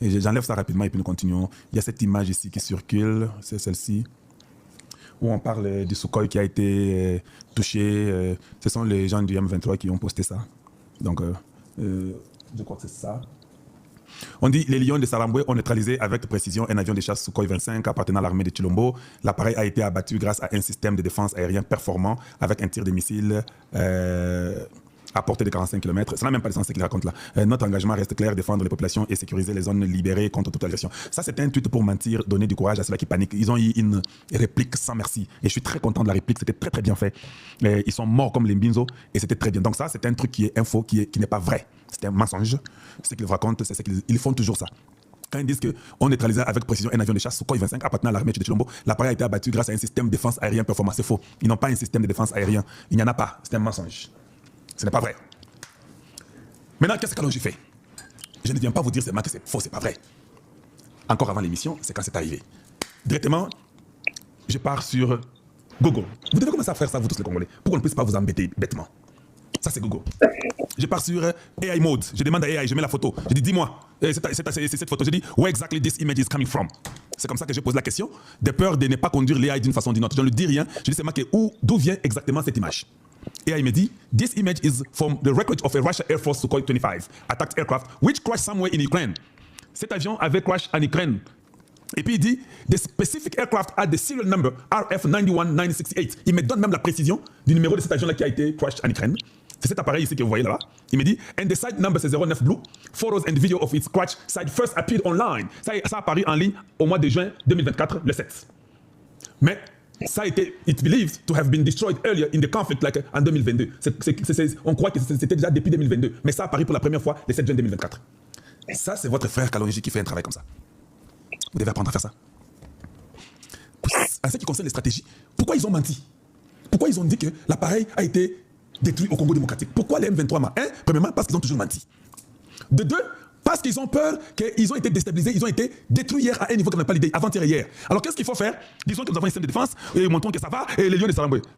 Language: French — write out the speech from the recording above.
J'enlève ça rapidement et puis nous continuons. Il y a cette image ici qui circule, c'est celle-ci, où on parle du Sukhoi qui a été touché. Ce sont les gens du M23 qui ont posté ça. Donc, je crois que c'est ça. On dit les Lions de Saramboué ont neutralisé avec précision un avion de chasse Sukhoi 25 appartenant à l'armée de Chilombo. L'appareil a été abattu grâce à un système de défense aérien performant avec un tir de missile à portée de 45 km. Ça n'a même pas de sens ce qu'il raconte là. Notre engagement reste clair, défendre les populations et sécuriser les zones libérées contre toute agression. Ça, c'est un tweet pour mentir, donner du courage à ceux-là qui paniquent. Ils ont eu une réplique sans merci. Et je suis très content de la réplique, c'était très très bien fait. Ils sont morts comme les Mbinzo et c'était très bien. Donc ça, c'est un truc qui est info, qui n'est pas vrai. C'est un mensonge. Ce qu'ils racontent, c'est ce qu'ils font toujours ça. Quand ils disent qu'on neutralisait avec précision un avion de chasse Sukhoi 25 appartenant à l'armée de Chilombo, l'appareil a été abattu grâce à un système de défense aérien performant. C'est faux. Ils n'ont pas un système de défense aérien. Il n'y en a pas. C'est un mensonge. Ce n'est pas vrai. Maintenant, qu'est-ce que j'ai fait? Je ne viens pas vous dire seulement que c'est faux, c'est pas vrai. Encore avant l'émission, c'est quand c'est arrivé. Directement, je pars sur Google. Vous devez commencer à faire ça, vous tous les Congolais, pour qu'on ne puisse pas vous embêter bêtement. Ça, c'est Google. Je pars sur AI mode. Je demande à AI, je mets la photo. Je dis, dis-moi, c'est cette photo. Je dis, where exactly this image is coming from? C'est comme ça que je pose la question, de peur de ne pas conduire l'AI d'une façon ou d'une autre. Je ne lui dis rien. Je dis seulement d'où vient exactement cette image. Et il me dit, this image is from the wreckage of a Russian Air Force Sukhoi 25 attacked aircraft, which crashed somewhere in Ukraine. Cet avion avait crash en Ukraine. Et puis il dit, the specific aircraft had the serial number RF91968. Il me donne même la précision du numéro de cet avion-là qui a été crashed en Ukraine. C'est cet appareil ici que vous voyez là-bas. Il me dit, and the site number c'est 09 Blue. Photos and video of its crash site first appeared online. Ça a apparu en ligne au mois de juin 2024, le 7. Mais ça a été, it's believed to have been destroyed earlier in the conflict, like en 2022. On croit que c'était déjà depuis 2022, mais ça a apparu pour la première fois le 7 juin 2024. Ça, c'est votre frère Kalonji qui fait un travail comme ça. Vous devez apprendre à faire ça. En ce qui concerne les stratégies, pourquoi ils ont menti? Pourquoi ils ont dit que l'appareil a été détruit au Congo démocratique? Pourquoi les M23 mentent? Premièrement, parce qu'ils ont toujours menti. De deux, parce qu'ils ont peur qu'ils ont été déstabilisés, ils ont été détruits hier à un niveau qu'on n'a pas l'idée, avant-hier et hier. Alors qu'est-ce qu'il faut faire? Disons que nous avons un système de défense, et montrons que ça va, et les Lions de Saramboué.